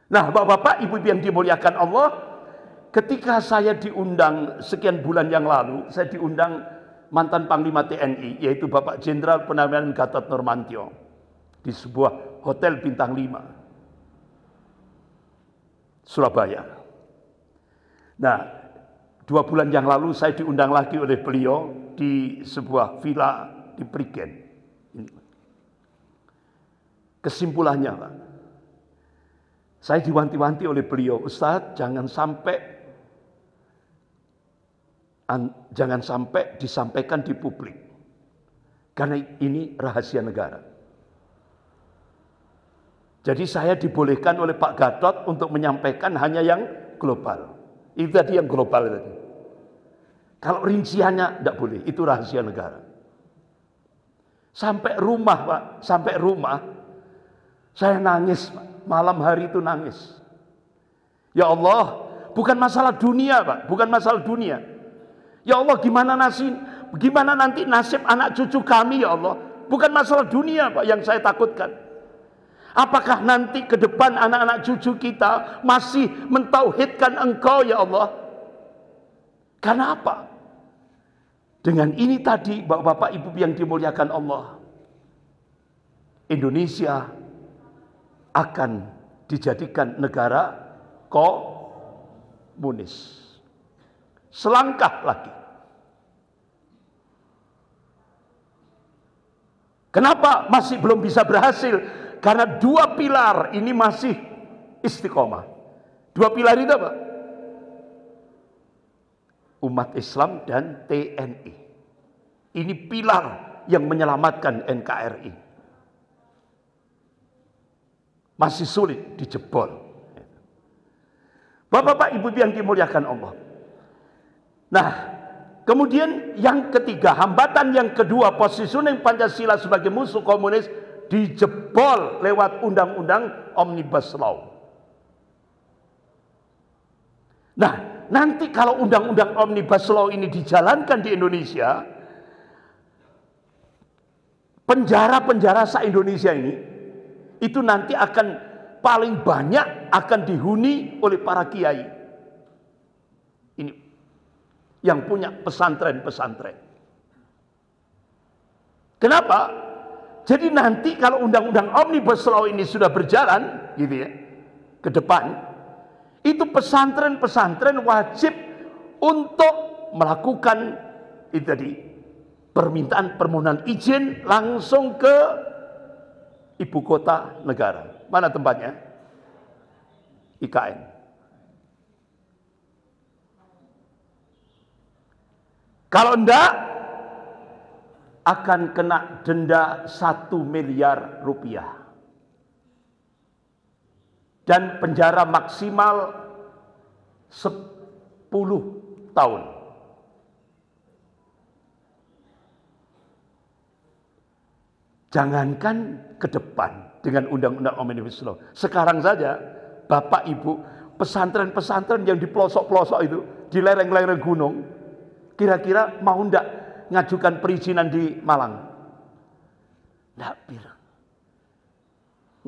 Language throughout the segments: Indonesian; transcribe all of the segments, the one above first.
Nah, Bapak-bapak, Ibu yang dimuliakan Allah, ketika saya diundang sekian bulan yang lalu, saya diundang mantan Panglima TNI, yaitu Bapak Jenderal Purnawirawan Gatot Nurmantio, di sebuah hotel bintang 5, Surabaya. Nah, 2 bulan yang lalu saya diundang lagi oleh beliau di sebuah villa di Prigen. Kesimpulannya, Pak, saya diwanti-wanti oleh beliau, Ustadz, jangan sampai disampaikan di publik, karena ini rahasia negara. Jadi saya dibolehkan oleh Pak Gatot untuk menyampaikan hanya yang global. Itu tadi yang global tadi. Kalau rinciannya tidak boleh, itu rahasia negara. Sampai rumah, Pak, sampai rumah, saya nangis, Pak. Malam hari itu nangis. Ya Allah, bukan masalah dunia, Pak, bukan masalah dunia. Ya Allah, gimana nanti nasib anak cucu kami, ya Allah. Bukan masalah dunia, Pak, yang saya takutkan. Apakah nanti ke depan anak-anak cucu kita masih mentauhidkan Engkau, ya Allah? Karena apa? Dengan ini tadi, Bapak Ibu yang dimuliakan Allah, Indonesia akan dijadikan negara komunis. Selangkah lagi. Kenapa masih belum bisa berhasil? Karena 2 pilar ini masih istiqomah. 2 pilar itu apa? Umat Islam dan TNI. Ini pilar yang menyelamatkan NKRI. Masih sulit dijebol. Bapak-bapak, Ibu yang dimuliakan Allah. Nah, kemudian yang ketiga, hambatan yang kedua, positioning Pancasila sebagai musuh komunis dijebol lewat undang-undang Omnibus Law. Nah, nanti kalau undang-undang Omnibus Law ini dijalankan di Indonesia, penjara-penjara se-Indonesia ini, itu nanti akan paling banyak akan dihuni oleh para kiai. Ini yang punya pesantren-pesantren. Kenapa? Jadi nanti kalau undang-undang Omnibus Law ini sudah berjalan, gitu ya, ke depan, itu pesantren-pesantren wajib untuk melakukan itu tadi, permohonan izin langsung ke ibu kota negara. Mana tempatnya? IKN. Kalau enggak, akan kena denda 1 miliar rupiah. Dan penjara maksimal 10 tahun. Jangankan ke depan dengan undang-undang Omnibus Law. Sekarang saja, Bapak Ibu, pesantren-pesantren yang di pelosok-pelosok itu, di lereng-lereng gunung, kira-kira mau enggak ngajukan perizinan di Malang? Nggak bilang.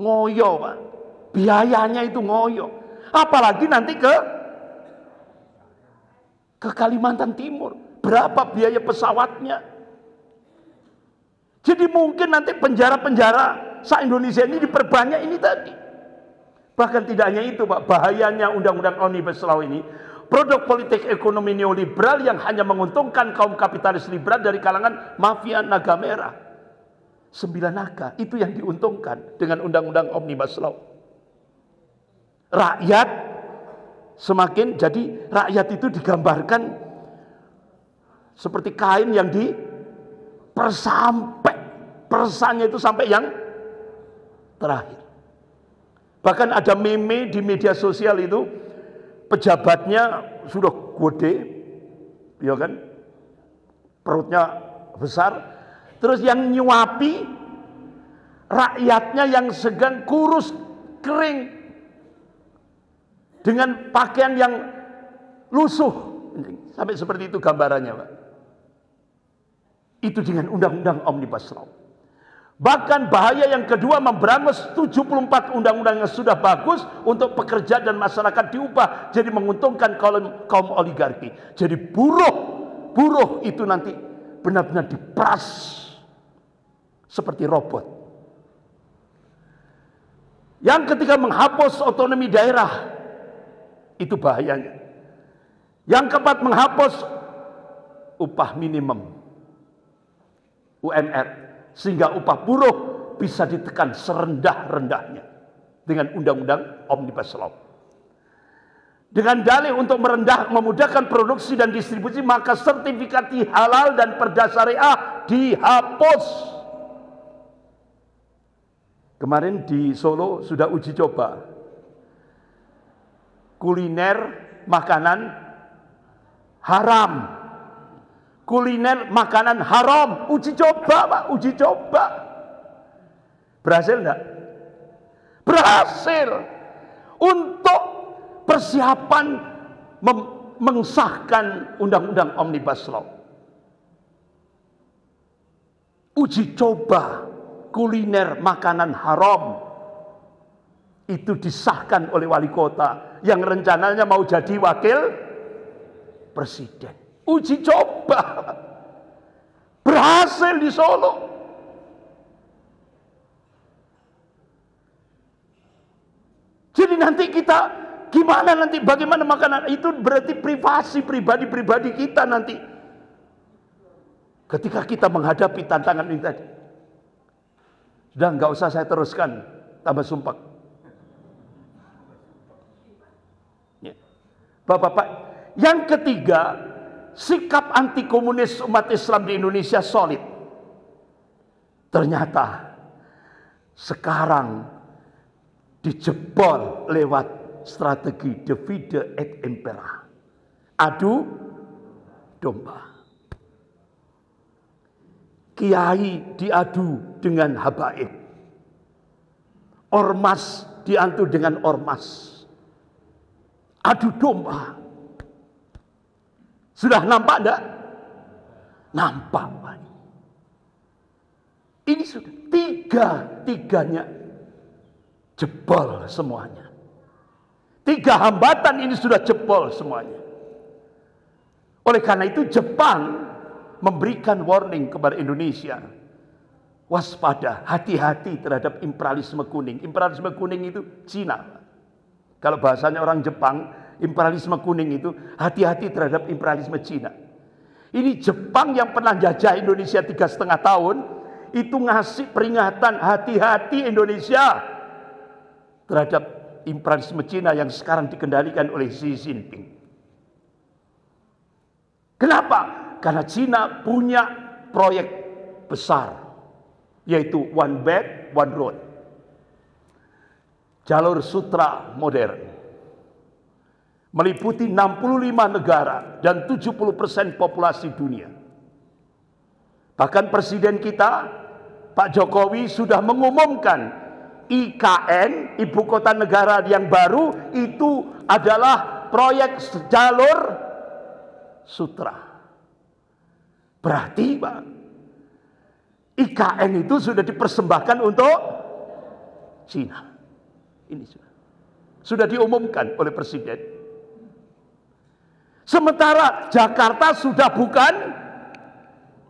Ngoyo, Pak. Biayanya itu ngoyo. Apalagi nanti ke Kalimantan Timur. Berapa biaya pesawatnya? Jadi mungkin nanti penjara-penjara se-Indonesia ini diperbanyak ini tadi. Bahkan tidak hanya itu, Pak. Bahayanya undang-undang Omnibus Law ini, produk politik ekonomi neoliberal yang hanya menguntungkan kaum kapitalis liberal dari kalangan mafia naga merah. 9 naga, itu yang diuntungkan dengan undang-undang Omnibus Law. Rakyat semakin, jadi rakyat itu digambarkan seperti kain yang persannya itu sampai yang terakhir. Bahkan ada meme di media sosial itu, pejabatnya sudah gede, ya kan, perutnya besar, terus yang nyuapi rakyatnya yang sedang kurus kering dengan pakaian yang lusuh, sampai seperti itu gambarannya, Pak. Itu dengan undang-undang Omnibus Law. Bahkan bahaya yang kedua, memberangus 74 undang-undang yang sudah bagus untuk pekerja dan masyarakat diubah jadi menguntungkan kaum oligarki. Jadi buruh itu nanti benar-benar diperas seperti robot. Yang ketiga, menghapus otonomi daerah. Itu bahayanya. Yang keempat, menghapus upah minimum UMR. Sehingga upah buruh bisa ditekan serendah-rendahnya dengan undang-undang Omnibus Law. Dengan dalih untuk memudahkan produksi dan distribusi, maka sertifikat halal dan perda syariah dihapus. Kemarin di Solo sudah uji coba kuliner makanan haram. Kuliner makanan haram, uji coba Pak, uji coba. Berhasil enggak? Berhasil. Untuk persiapan mengesahkan undang-undang Omnibus Law. Uji coba kuliner makanan haram itu disahkan oleh wali kota yang rencananya mau jadi wakil presiden. Uji coba berhasil di Solo. Jadi nanti kita gimana nanti, bagaimana makanan itu berarti pribadi kita nanti ketika kita menghadapi tantangan ini tadi. Sudah nggak usah saya teruskan, tambah sumpah. Ya. Bapak-bapak, yang ketiga, sikap anti komunis umat Islam di Indonesia solid. Ternyata sekarang dijebol lewat strategi divide et impera. Adu domba. Kiai diadu dengan habaib. Ormas diadu dengan ormas. Adu domba. Sudah nampak enggak? Nampak Pak. Ini sudah tiganya jebol semuanya. 3 hambatan ini sudah jebol semuanya. Oleh karena itu Jepang memberikan warning kepada Indonesia. Waspada, hati-hati terhadap imperialisme kuning. Imperialisme kuning itu Cina. Kalau bahasanya orang Jepang, imperialisme kuning itu hati-hati terhadap imperialisme Cina. Ini Jepang yang pernah jajah Indonesia 3,5 tahun, itu ngasih peringatan hati-hati Indonesia terhadap imperialisme Cina yang sekarang dikendalikan oleh Xi Jinping. Kenapa? Karena Cina punya proyek besar, yaitu One Belt, One Road. Jalur sutra modern. Meliputi 65 negara dan 70% populasi dunia. Bahkan Presiden kita, Pak Jokowi, sudah mengumumkan IKN, Ibu Kota Negara yang baru, itu adalah proyek jalur sutra. Berarti Pak, IKN itu sudah dipersembahkan untuk Cina. Ini sudah diumumkan oleh Presiden. Sementara Jakarta sudah bukan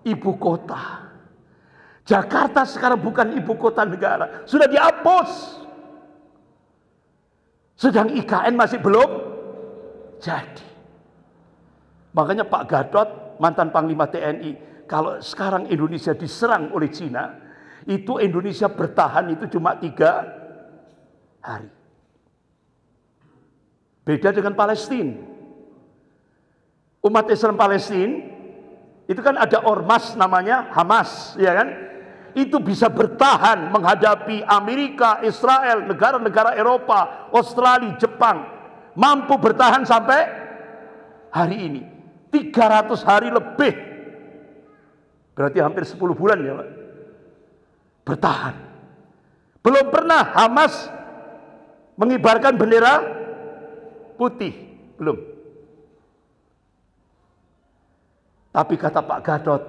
ibu kota. Jakarta sekarang bukan ibu kota negara. Sudah dihapus. Sedang IKN masih belum jadi. Makanya Pak Gatot, mantan Panglima TNI, kalau sekarang Indonesia diserang oleh Cina, itu Indonesia bertahan itu cuma 3 hari. Beda dengan Palestina. Umat Islam Palestina itu kan ada ormas namanya Hamas, ya kan? Itu bisa bertahan menghadapi Amerika, Israel, negara-negara Eropa, Australia, Jepang, mampu bertahan sampai hari ini. 300 hari lebih. Berarti hampir 10 bulan ya, Pak. Bertahan. Belum pernah Hamas mengibarkan bendera putih, belum. Tapi kata Pak Gatot,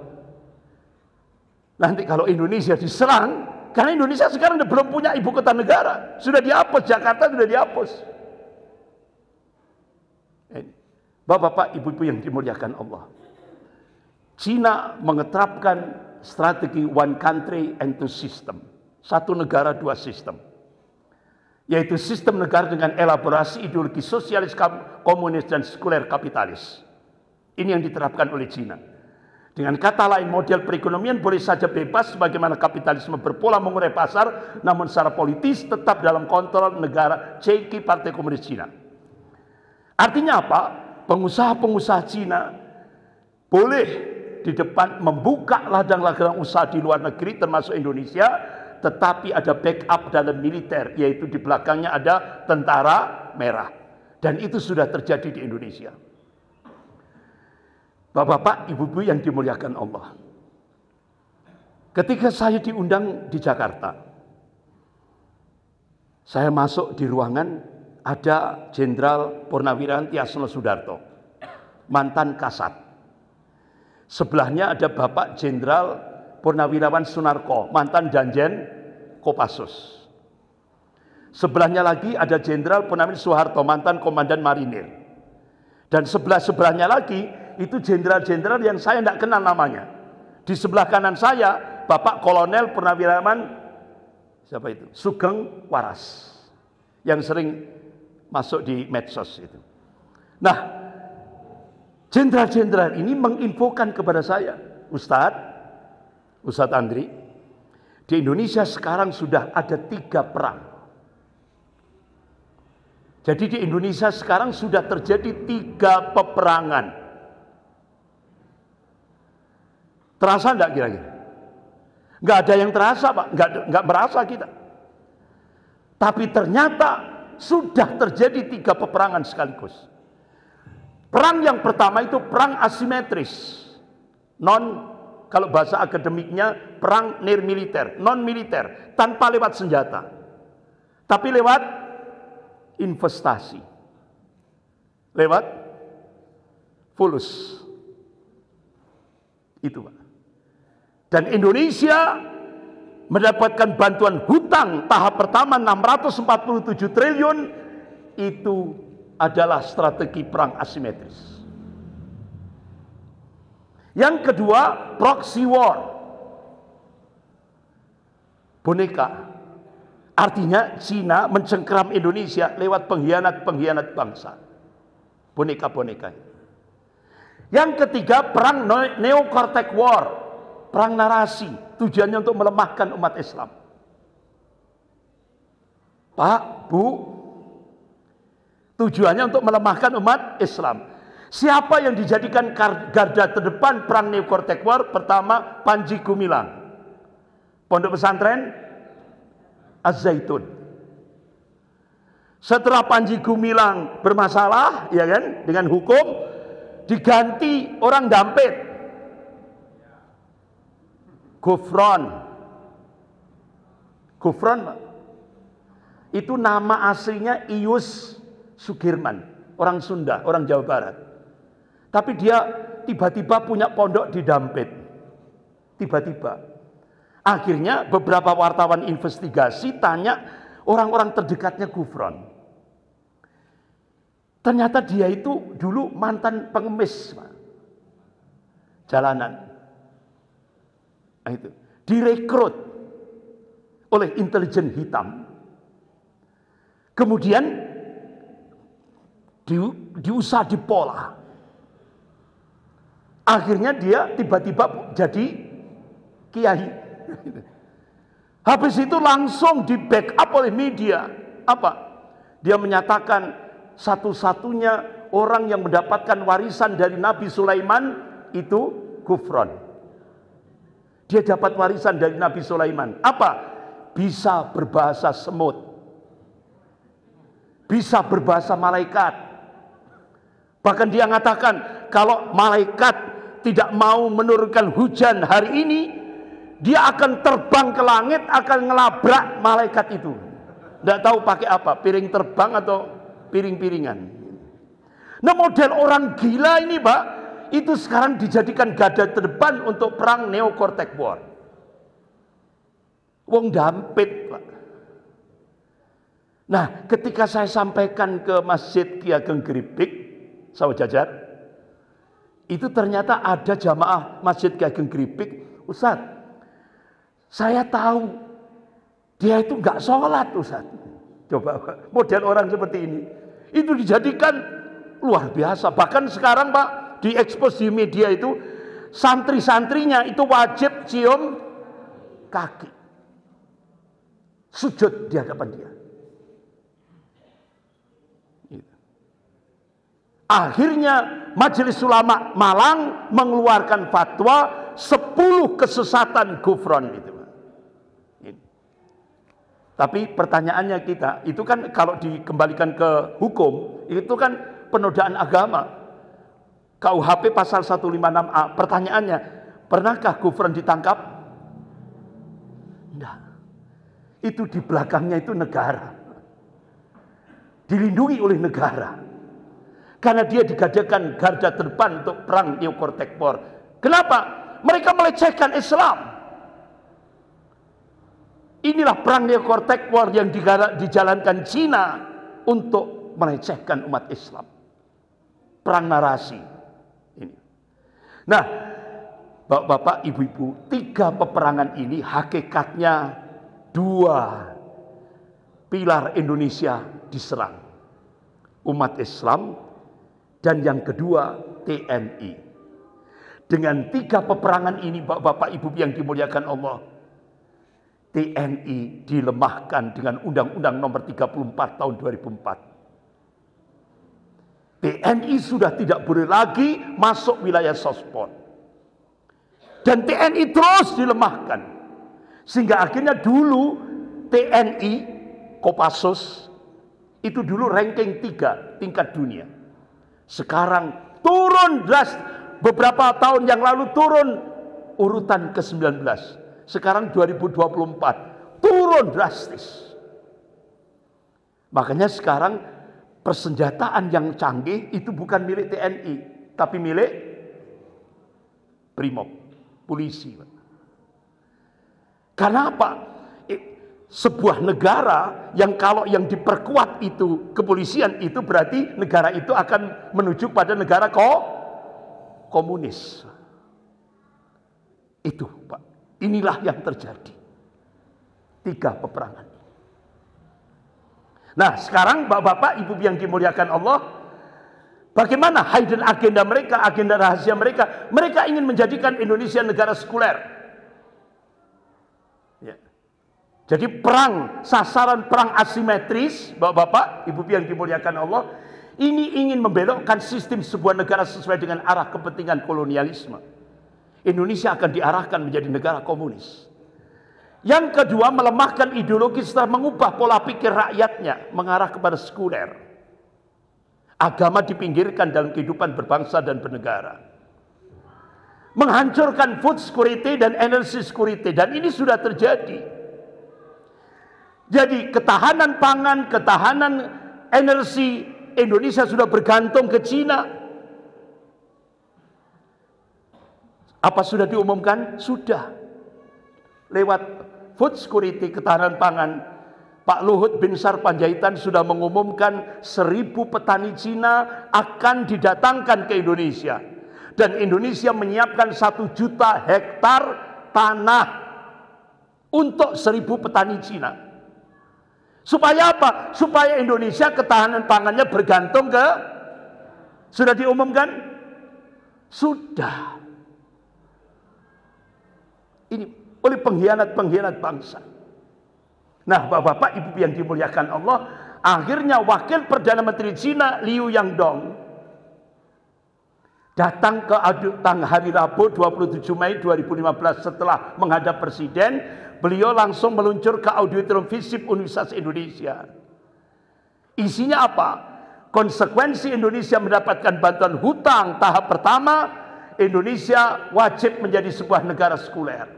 nanti kalau Indonesia diserang, Karena Indonesia sekarang belum punya ibu kota negara. Sudah dihapus, Jakarta sudah dihapus. Bapak-bapak, ibu-ibu yang dimuliakan Allah. Cina mengeterapkan strategi one country and two system. Satu negara, dua sistem. Yaitu sistem negara dengan elaborasi ideologi sosialis, komunis, dan sekuler kapitalis. Ini yang diterapkan oleh Cina. Dengan kata lain, model perekonomian boleh saja bebas sebagaimana kapitalisme berpola mengurai pasar, namun secara politis tetap dalam kontrol negara CQ Partai Komunis Cina. Artinya apa? Pengusaha-pengusaha Cina boleh di depan membuka ladang-ladang usaha di luar negeri termasuk Indonesia, tetapi ada backup dalam militer, yaitu di belakangnya ada tentara merah. Dan itu sudah terjadi di Indonesia. Bapak-bapak, ibu-ibu yang dimuliakan Allah. Ketika saya diundang di Jakarta, saya masuk di ruangan, ada Jenderal Purnawirawan Tiasno Sudarto, mantan Kasat. Sebelahnya ada Bapak Jenderal Purnawirawan Sunarko, mantan Danjen Kopassus. Sebelahnya lagi ada Jenderal Purnawirawan Soeharto, mantan Komandan Marinir. Dan sebelah-sebelahnya lagi itu jenderal-jenderal yang saya tidak kenal namanya. Di sebelah kanan saya Bapak Kolonel Purnawirawan siapa itu? Sugeng Waras, yang sering masuk di medsos itu. Nah, jenderal-jenderal ini menginfokan kepada saya, Ustadz Andri, di Indonesia sekarang sudah ada 3 perang. Jadi di Indonesia sekarang sudah terjadi 3 peperangan. Terasa enggak kira-kira? Enggak ada yang terasa, Pak. Enggak merasa kita. Tapi ternyata sudah terjadi 3 peperangan sekaligus. Perang yang pertama itu perang asimetris. Kalau bahasa akademiknya perang nirmiliter, non militer, tanpa lewat senjata. Tapi lewat investasi. Lewat fulus. Itu, Pak. Dan Indonesia mendapatkan bantuan hutang tahap pertama 647 triliun, itu adalah strategi perang asimetris. Yang kedua, proxy war. Boneka. Artinya Cina mencengkeram Indonesia lewat pengkhianat-pengkhianat bangsa. Boneka-boneka. Yang ketiga, perang neo-cortex war. Perang narasi, tujuannya untuk melemahkan umat Islam. Pak, Bu, tujuannya untuk melemahkan umat Islam. Siapa yang dijadikan garda terdepan perang neo-cortex war? Pertama, Panji Gumilang, Pondok Pesantren Az-Zaitun. Setelah Panji Gumilang bermasalah, ya kan, dengan hukum, diganti orang Dampit, Gufron, Pak. Itu nama aslinya Ius Sugirman, orang Sunda, orang Jawa Barat. Tapi dia tiba-tiba punya pondok di Dampit. Tiba-tiba. Akhirnya beberapa wartawan investigasi tanya orang-orang terdekatnya Gufron. Ternyata dia itu dulu mantan pengemis, Pak. Jalanan. Nah, itu direkrut oleh intelijen hitam, kemudian diusah dipola, akhirnya dia tiba-tiba jadi kiai. Habis itu langsung di backup oleh media. Apa? Dia menyatakan satu-satunya orang yang mendapatkan warisan dari Nabi Sulaiman itu Gufron. Dia dapat warisan dari Nabi Sulaiman. Apa? Bisa berbahasa semut. Bisa berbahasa malaikat. Bahkan dia mengatakan, kalau malaikat tidak mau menurunkan hujan hari ini, dia akan terbang ke langit, akan ngelabrak malaikat itu. Tidak tahu pakai apa, piring terbang atau piring-piringan. Nah, model orang gila ini, Pak, itu sekarang dijadikan garda terdepan untuk perang neo-cortex war. Wong dampit, Pak. Nah, ketika saya sampaikan ke Masjid Ki Ageng Gripik, Sawah Jajar, itu ternyata ada jamaah Masjid Ki Ageng Gripik, Ustaz, saya tahu dia itu nggak sholat, Ustaz. Coba model orang seperti ini, itu dijadikan luar biasa. Bahkan sekarang Pak, diekspos di media itu, santri-santrinya itu wajib cium kaki, sujud di hadapan dia. Akhirnya Majelis Ulama Malang mengeluarkan fatwa 10 kesesatan gufron itu. Tapi pertanyaannya kita, itu kan kalau dikembalikan ke hukum, itu kan penodaan agama. KUHP pasal 156A. Pertanyaannya, pernahkah gufron ditangkap? Tidak. Itu di belakangnya itu negara. Dilindungi oleh negara. Karena dia digadangkan garda terdepan untuk perang Neo-Cortex-War. Kenapa? Mereka melecehkan Islam. Inilah perang Neo-Cortex-War yang dijalankan Cina untuk melecehkan umat Islam. Perang narasi. Ini. Nah, Bapak-bapak, Ibu-ibu, 3 peperangan ini hakikatnya 2 pilar Indonesia diserang. Umat Islam, dan yang kedua TNI. Dengan 3 peperangan ini, Bapak Ibu yang dimuliakan Allah, TNI dilemahkan dengan Undang-Undang Nomor 34 Tahun 2004. TNI sudah tidak boleh lagi masuk wilayah Sospon. Dan TNI terus dilemahkan. Sehingga akhirnya dulu TNI Kopassus itu dulu ranking 3 tingkat dunia. Sekarang turun beberapa tahun yang lalu turun urutan ke-19. Sekarang 2024 turun drastis. Makanya sekarang persenjataan yang canggih itu bukan milik TNI, tapi milik Brimob, polisi. Karena apa? Sebuah negara yang kalau yang diperkuat itu kepolisian, itu berarti negara itu akan menuju pada negara komunis. Itu Pak, inilah yang terjadi 3 peperangan. Nah sekarang Bapak-bapak, Ibu yang dimuliakan Allah, bagaimana hidden agenda mereka, agenda rahasia mereka? Mereka ingin menjadikan Indonesia negara sekuler. Ya. Jadi sasaran perang asimetris, Bapak-bapak, Ibu yang dimuliakan Allah, ini ingin membelokkan sistem sebuah negara sesuai dengan arah kepentingan kolonialisme. Indonesia akan diarahkan menjadi negara komunis. Yang kedua, melemahkan ideologi setelah mengubah pola pikir rakyatnya mengarah kepada sekuler. Agama dipinggirkan dalam kehidupan berbangsa dan bernegara. Menghancurkan food security dan energy security, dan ini sudah terjadi. Jadi ketahanan pangan, ketahanan energi Indonesia sudah bergantung ke Cina. Apa sudah diumumkan? Sudah. Lewat food security, ketahanan pangan, Pak Luhut Binsar Panjaitan sudah mengumumkan 1.000 petani Cina akan didatangkan ke Indonesia. Dan Indonesia menyiapkan 1 juta hektar tanah untuk 1.000 petani Cina. Supaya apa? Supaya Indonesia ketahanan pangannya bergantung ke, sudah diumumkan? Sudah. Ini oleh pengkhianat-pengkhianat bangsa. Nah, Bapak-bapak, Ibu yang dimuliakan Allah, akhirnya Wakil Perdana Menteri Cina Liu Yangdong datang ke hari Rabu 27 Mei 2015 setelah menghadap Presiden. Beliau langsung meluncur ke Auditorium FISIP Universitas Indonesia. Isinya apa? Konsekuensi Indonesia mendapatkan bantuan hutang tahap pertama, Indonesia wajib menjadi sebuah negara sekuler.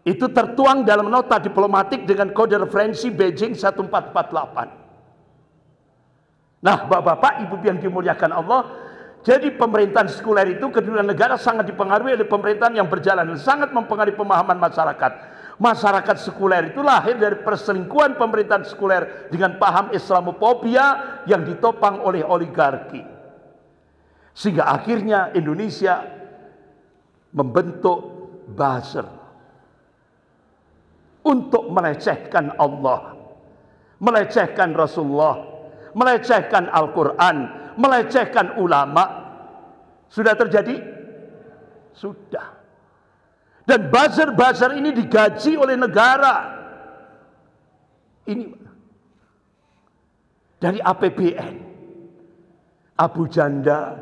Itu tertuang dalam nota diplomatik dengan kode referensi Beijing 1448. Nah, Bapak-bapak, Ibu yang dimuliakan Allah, Jadi pemerintahan sekuler itu, kedudukan negara sangat dipengaruhi oleh pemerintahan yang berjalan dan sangat mempengaruhi pemahaman masyarakat. Masyarakat sekuler itu lahir dari perselingkuhan pemerintahan sekuler dengan paham Islamofobia yang ditopang oleh oligarki. Sehingga akhirnya Indonesia membentuk buzzer untuk melecehkan Allah, melecehkan Rasulullah, melecehkan Al-Quran, melecehkan ulama. Sudah terjadi? Sudah. Dan buzzer-buzzer ini digaji oleh negara. Ini dari APBN. Abu Janda,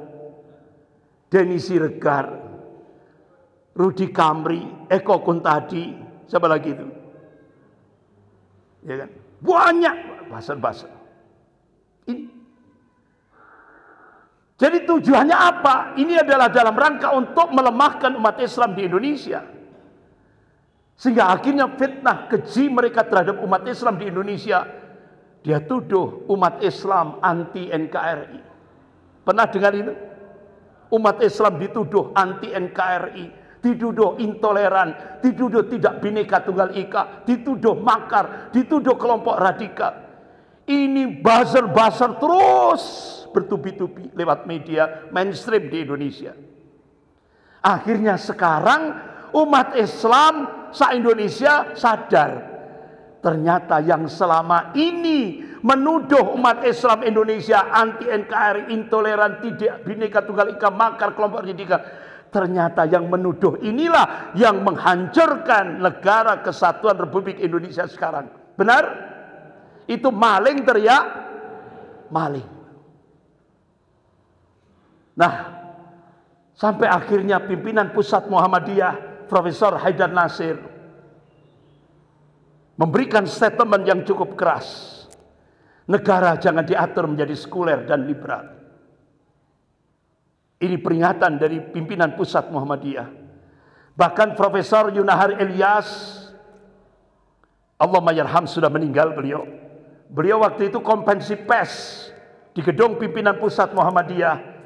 Denny Siregar, Rudi Kamri, Eko Kuntadi, siapa lagi itu? Ya kan? Banyak buzzer-buzzer. Ini. Jadi tujuannya apa? Ini adalah dalam rangka untuk melemahkan umat Islam di Indonesia. Sehingga akhirnya fitnah keji mereka terhadap umat Islam di Indonesia. Dia tuduh umat Islam anti NKRI. Pernah dengar itu? Umat Islam dituduh anti NKRI, dituduh intoleran, dituduh tidak Bhinneka Tunggal Ika, dituduh makar, dituduh kelompok radikal. Ini buzzer-buzzer terus bertubi-tubi lewat media mainstream di Indonesia. Akhirnya sekarang umat Islam se-Indonesia sadar, ternyata yang selama ini menuduh umat Islam Indonesia anti NKRI, intoleran, tidak Bhinneka Tunggal Ika, makar, kelompok radikal, ternyata yang menuduh inilah yang menghancurkan negara kesatuan Republik Indonesia sekarang. Benar? Itu maling teriak maling. Nah, sampai akhirnya pimpinan pusat Muhammadiyah Profesor Haidar Nasir memberikan statement yang cukup keras. Negara jangan diatur menjadi sekuler dan liberal. Ini peringatan dari pimpinan pusat Muhammadiyah. Bahkan Profesor Yunahar Ilyas, Allahumma yarham, sudah meninggal beliau. Beliau waktu itu konferensi pers di gedung pimpinan pusat Muhammadiyah.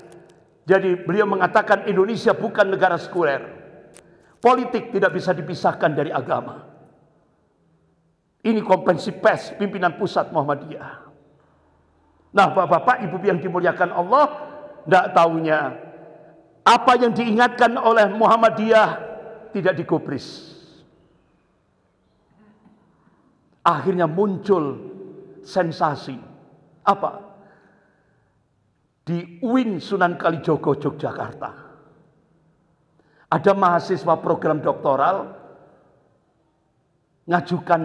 Jadi beliau mengatakan Indonesia bukan negara sekuler. Politik tidak bisa dipisahkan dari agama. Ini konferensi pers pimpinan pusat Muhammadiyah. Nah, bapak-bapak, ibu yang dimuliakan Allah, tidak tahunya apa yang diingatkan oleh Muhammadiyah tidak digubris. Akhirnya muncul sensasi. Apa? Di UIN Sunan Kalijogo, Yogyakarta. Ada mahasiswa program doktoral ngajukan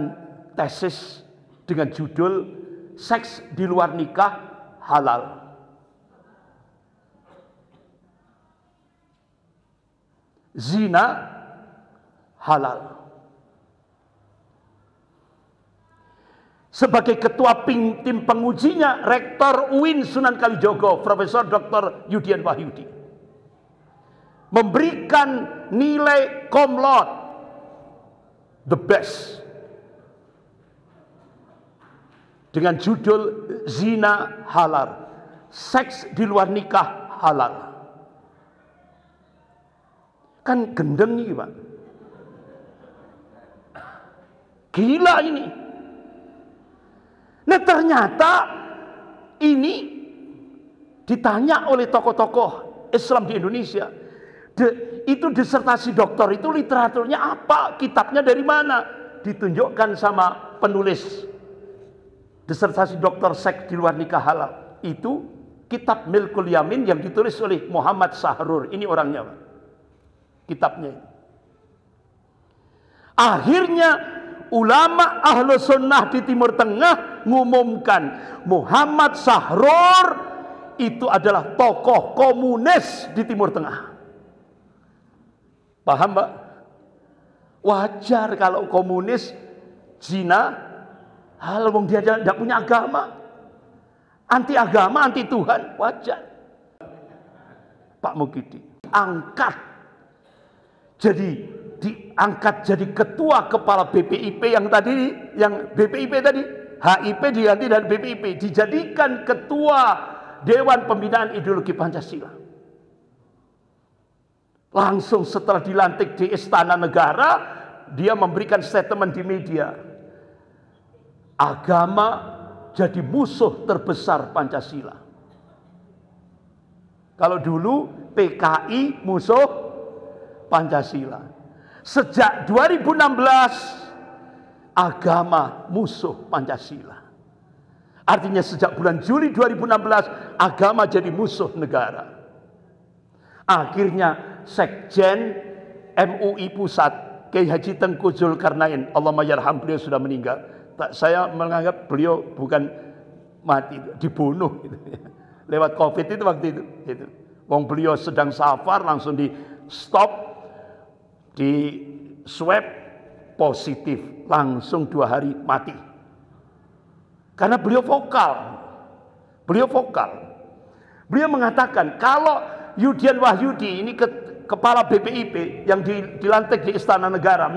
tesis dengan judul Seks di luar nikah halal. Zina halal. Sebagai ketua tim pengujinya, Rektor UIN Sunan Kalijogo, Profesor Dr. Yudian Wahyudi, memberikan nilai cum laude, the best, dengan judul Zina halal, seks di luar nikah halal. Kan gendeng nih Pak. Gila ini. Nah ternyata ini ditanya oleh tokoh-tokoh Islam di Indonesia. Itu disertasi doktor itu literaturnya apa? Kitabnya dari mana? Ditunjukkan sama penulis disertasi doktor seks di luar nikah halal. Itu kitab Milkul Yamin yang ditulis oleh Muhammad Sahrur. Ini orangnya Pak. Kitabnya. Akhirnya ulama ahlu sunnah di Timur Tengah mengumumkan Muhammad Sahrur itu adalah tokoh komunis di Timur Tengah. Paham Pak? Wajar kalau komunis zina halal, wong dia tidak punya agama. Anti agama, anti Tuhan, wajar. Pak Mukidi angkat. Jadi diangkat jadi ketua kepala BPIP yang tadi, yang BPIP tadi, HIP diganti dan BPIP, dijadikan ketua Dewan Pembinaan Ideologi Pancasila. Langsung setelah dilantik di Istana Negara, dia memberikan statement di media. Agama jadi musuh terbesar Pancasila. Kalau dulu PKI musuh Pancasila. Sejak 2016 agama musuh Pancasila. Artinya sejak bulan Juli 2016 agama jadi musuh negara. Akhirnya Sekjen MUI Pusat Kiai Haji Tengku Zulkarnain, Allahumma yarham, beliau sudah meninggal. Saya menganggap beliau bukan mati, dibunuh gitu. Lewat COVID itu waktu itu. Wong beliau sedang safar langsung di stop, di swab positif, langsung 2 hari mati. Karena beliau vokal. Beliau mengatakan kalau Yudian Wahyudi ini kepala BPIP yang dilantik di Istana Negara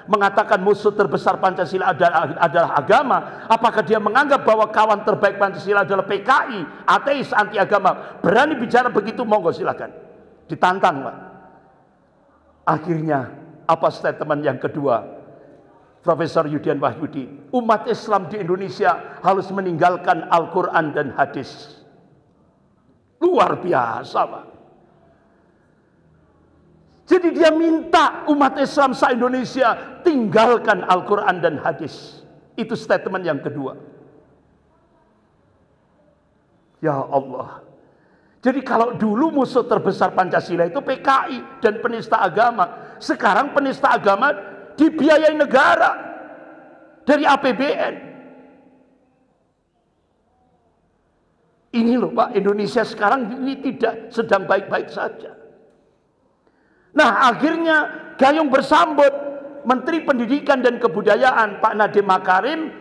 mengatakan musuh terbesar Pancasila adalah agama, apakah dia menganggap bahwa kawan terbaik Pancasila adalah PKI, ateis, anti agama? Berani bicara begitu, monggo silakan. Ditantang, Pak. Akhirnya apa statement yang kedua? Profesor Yudian Wahyudi, umat Islam di Indonesia harus meninggalkan Al-Quran dan hadis. Luar biasa, Pak. Jadi dia minta umat Islam se-Indonesia tinggalkan Al-Quran dan hadis. Itu statement yang kedua. Ya Allah. Jadi kalau dulu musuh terbesar Pancasila itu PKI dan penista agama. Sekarang penista agama dibiayai negara dari APBN. Ini loh Pak, Indonesia sekarang ini tidak sedang baik-baik saja. Nah akhirnya gayung bersambut Menteri Pendidikan dan Kebudayaan Pak Nadiem Makarim,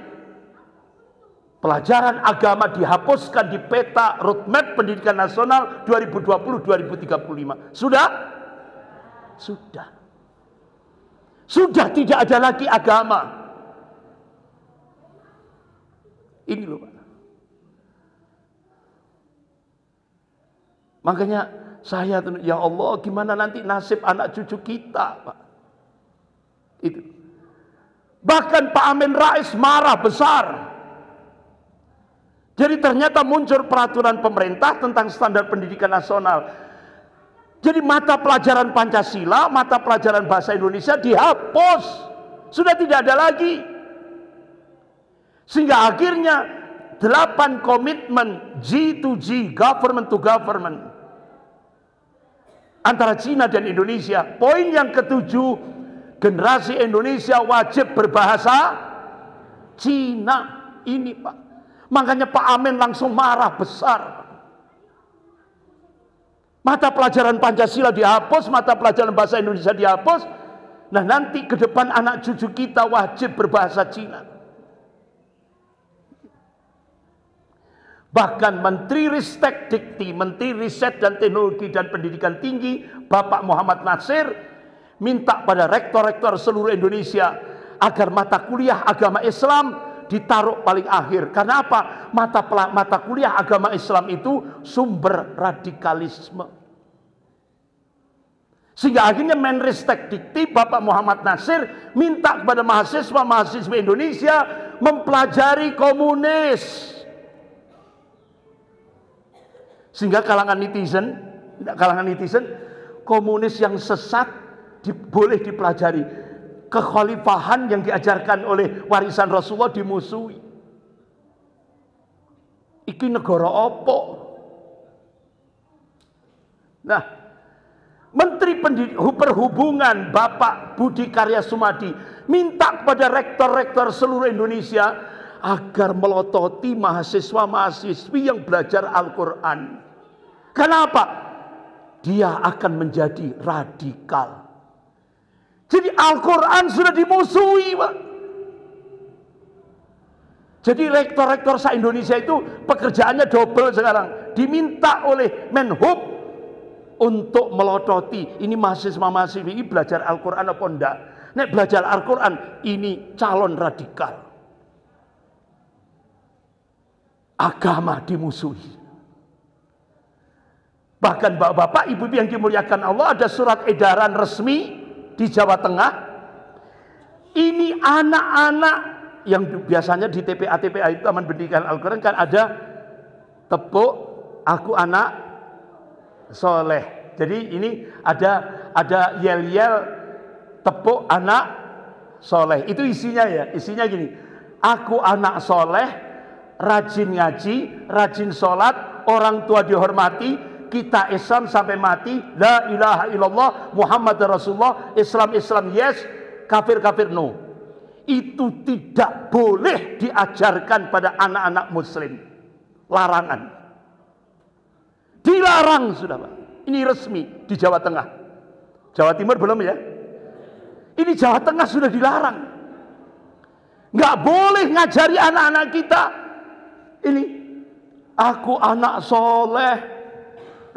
pelajaran agama dihapuskan di peta roadmap pendidikan nasional 2020-2035. Sudah? Sudah tidak ada lagi agama. Ini loh Pak. Makanya saya, ya Allah, gimana nanti nasib anak cucu kita, Pak? Itu. Bahkan Pak Amin Rais marah besar. Jadi ternyata muncul peraturan pemerintah tentang standar pendidikan nasional. Jadi mata pelajaran Pancasila, mata pelajaran bahasa Indonesia dihapus. Sudah tidak ada lagi. Sehingga akhirnya 8 komitmen G2G, government to government, antara Cina dan Indonesia. Poin yang ke-7, generasi Indonesia wajib berbahasa Cina. Ini Pak. Makanya Pak Amin langsung marah besar. Mata pelajaran Pancasila dihapus, mata pelajaran bahasa Indonesia dihapus. Nah nanti ke depan anak cucu kita wajib berbahasa Cina. Bahkan Menteri Ristek Dikti, Menteri Riset dan Teknologi dan Pendidikan Tinggi, Bapak Muhammad Nasir, minta pada rektor-rektor seluruh Indonesia agar mata kuliah agama Islam ditaruh paling akhir. Karena apa? Mata kuliah agama Islam itu sumber radikalisme. Sehingga akhirnya Menristek Dikti Bapak Muhammad Nasir minta kepada mahasiswa-mahasiswa Indonesia mempelajari komunis. Sehingga kalangan netizen komunis yang sesat boleh dipelajari. Kekhalifahan yang diajarkan oleh warisan Rasulullah dimusuhi. Iki negara apa? Nah, Menteri Perhubungan Bapak Budi Karya Sumadi minta kepada rektor-rektor seluruh Indonesia agar melototi mahasiswa-mahasiswi yang belajar Al-Quran. Kenapa? Dia akan menjadi radikal. Jadi Al-Quran sudah dimusuhi, Pak. Jadi rektor-rektor se-Indonesia itu pekerjaannya double sekarang. Diminta oleh Menhub untuk melototi ini mahasiswa-mahasiswi ini belajar Al-Quran apa enggak. Nek belajar Al-Quran ini calon radikal. Agama dimusuhi. Bahkan bapak-bapak, ibu-ibu yang dimuliakan Allah, ada surat edaran resmi di Jawa Tengah. Ini anak-anak yang biasanya di TPA itu Taman Pendidikan Al-Quran kan ada tepuk aku anak soleh. Jadi ini ada yel-yel tepuk anak soleh. Itu isinya ya, isinya gini. Aku anak soleh, rajin ngaji, rajin sholat, orang tua dihormati, kita Islam sampai mati, la ilaha illallah, Muhammad Rasulullah, Islam yes, kafir no. Itu tidak boleh diajarkan pada anak-anak muslim. Larangan. Dilarang sudah Pak. Ini resmi di Jawa Tengah. Jawa Timur belum ya? Ini Jawa Tengah sudah dilarang. Nggak boleh ngajari anak-anak kita. Ini, aku anak soleh,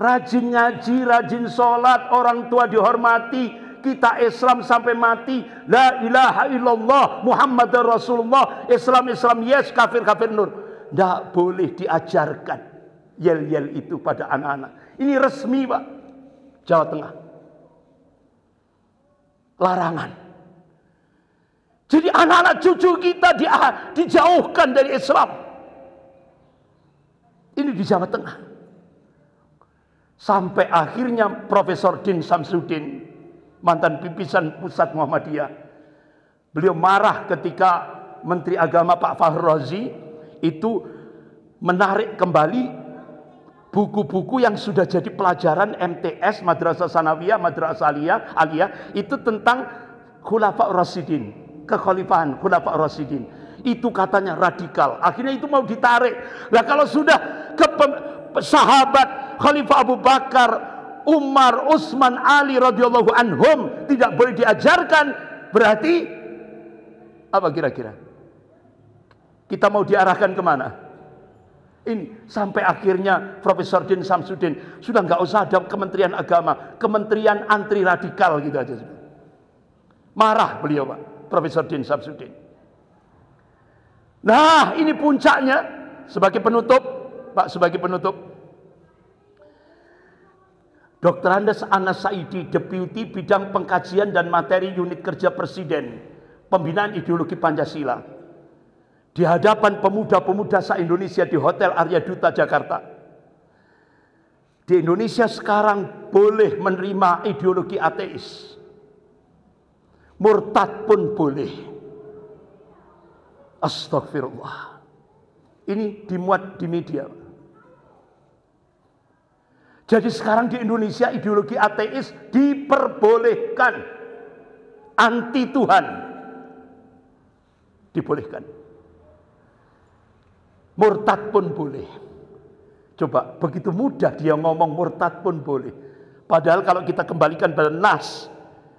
rajin ngaji, rajin sholat, orang tua dihormati, kita Islam sampai mati, la ilaha illallah, Muhammad Rasulullah, Islam yes, kafir nur. Nggak boleh diajarkan yel-yel itu pada anak-anak. Ini resmi Pak, Jawa Tengah. Larangan. Jadi anak-anak cucu kita dijauhkan dari Islam. Ini di Jawa Tengah. Sampai akhirnya Profesor Din Samsudin, mantan pimpinan Pusat Muhammadiyah, beliau marah ketika Menteri Agama Pak Fahru Razi itu menarik kembali buku-buku yang sudah jadi pelajaran MTS, Madrasah Sanawiyah, Madrasah Aliyah, itu tentang Khulafaur Rasyidin, kekhalifahan Khulafaur Rasyidin. Itu katanya radikal. Akhirnya itu mau ditarik. Nah kalau sudah ke sahabat Khalifah Abu Bakar, Umar, Utsman, Ali radhiyallahu anhum tidak boleh diajarkan, berarti apa kira-kira? Kita mau diarahkan kemana? Ini sampai akhirnya Profesor Din Samsudin sudah nggak usah ada Kementerian Agama, Kementerian Anti Radikal gitu aja. Marah beliau Pak, Profesor Din Samsudin. Nah ini puncaknya. Sebagai penutup Pak, sebagai penutup, Dr. Andes Anas Saidi, Deputi Bidang Pengkajian dan Materi Unit Kerja Presiden Pembinaan Ideologi Pancasila, di hadapan pemuda-pemuda se-Indonesia di Hotel Arya Duta Jakarta. Di Indonesia sekarang boleh menerima ideologi ateis. Murtad pun boleh. Astagfirullah. Ini dimuat di media. Jadi sekarang di Indonesia ideologi ateis diperbolehkan. Anti Tuhan dibolehkan. Murtad pun boleh. Coba, begitu mudah dia ngomong murtad pun boleh. Padahal kalau kita kembalikan pada nas,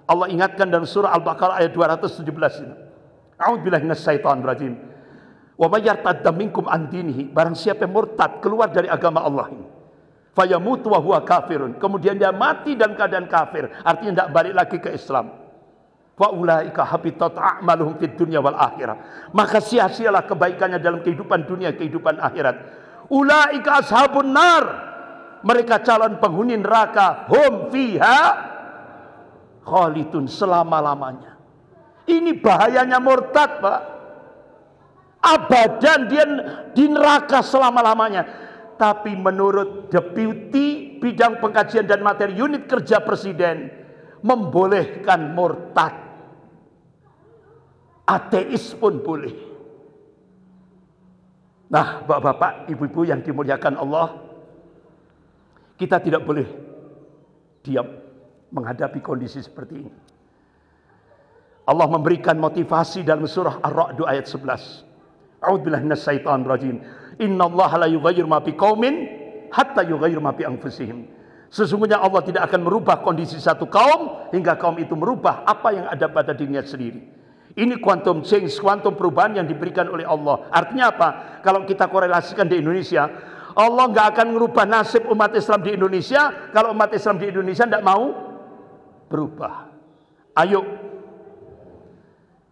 Allah ingatkan dalam surah Al-Baqarah ayat 217 ini. A'udzubillahi minasyaitonir rajim. Wa may yartadda minkum an dinihi, barang siapa yang murtad keluar dari agama Allah ini, fayamutu wa huwa kafirun, kemudian dia mati dalam keadaan kafir, artinya tidak balik lagi ke Islam. Fa ulaika habitat a'maluhum fid dunya wal akhirah, maka sia-sialah kebaikannya dalam kehidupan dunia, kehidupan akhirat. Ulaika ashabun nar, mereka calon penghuni neraka, hum fiha khalidun, selama-lamanya. Ini bahayanya murtad Pak. Abadan dia di neraka selama-lamanya. Tapi menurut Deputi Bidang Pengkajian dan Materi Unit Kerja Presiden, membolehkan murtad. Ateis pun boleh. Nah bapak-bapak, ibu-ibu yang dimuliakan Allah, kita tidak boleh diam menghadapi kondisi seperti ini. Allah memberikan motivasi dalam surah Ar-Ra'd ayat 11. A'udzubillahi minasyaitonir rajim. Innallaha la yughayyiru ma biqaumin hatta yughayyiru ma bi anfusihim. Sesungguhnya Allah tidak akan merubah kondisi satu kaum hingga kaum itu merubah apa yang ada pada dirinya sendiri. Ini quantum change, quantum perubahan yang diberikan oleh Allah. Artinya apa? Kalau kita korelasikan di Indonesia, Allah nggak akan merubah nasib umat Islam di Indonesia kalau umat Islam di Indonesia tidak mau berubah. Ayo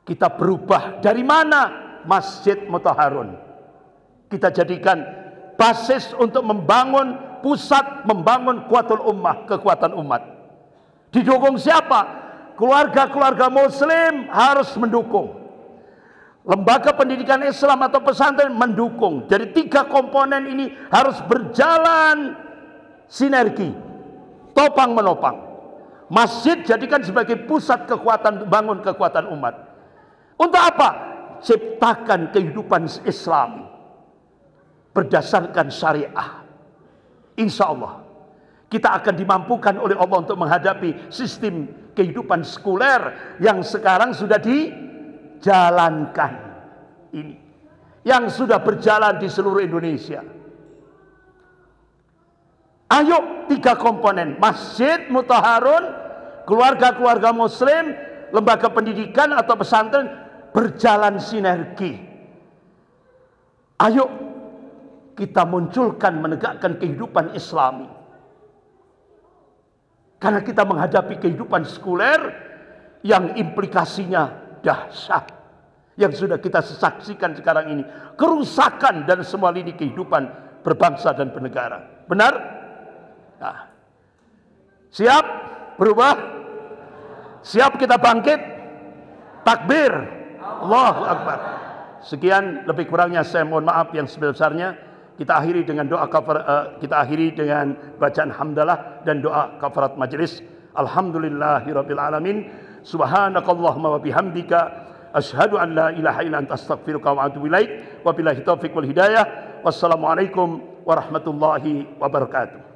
kita berubah. Dari mana? Masjid Mutahharun. Kita jadikan basis untuk membangun pusat membangun kuatul ummah, kekuatan umat. Didukung siapa? Keluarga-keluarga muslim harus mendukung. Lembaga pendidikan Islam atau pesantren mendukung. Jadi 3 komponen ini harus berjalan sinergi, topang menopang. Masjid jadikan sebagai pusat kekuatan, bangun kekuatan umat. Untuk apa? Ciptakan kehidupan Islam berdasarkan syariah. Insya Allah kita akan dimampukan oleh Allah untuk menghadapi sistem kehidupan sekuler yang sekarang sudah dijalankan ini, yang sudah berjalan di seluruh Indonesia. Ayo 3 komponen, masjid, mutahharun, keluarga-keluarga muslim, lembaga pendidikan atau pesantren berjalan sinergi. Ayo kita munculkan, menegakkan kehidupan Islami. Karena kita menghadapi kehidupan sekuler yang implikasinya dahsyat. Yang sudah kita saksikan sekarang ini. Kerusakan dan semua lini kehidupan berbangsa dan bernegara. Benar? Nah. Siap berubah? Siap kita bangkit? Takbir. Allahu Akbar. Sekian, lebih kurangnya saya mohon maaf yang sebesar-besarnya. Kita akhiri dengan doa kita akhiri dengan bacaan hamdalah dan doa kafarat majelis. Alhamdulillahirabbil alamin. Subhanakallahumma wa bihamdika asyhadu an la ilaha illa anta astaghfiruka wa atubu ilaik. Wabillahi taufiq wal hidayah. Wassalamualaikum warahmatullahi wabarakatuh.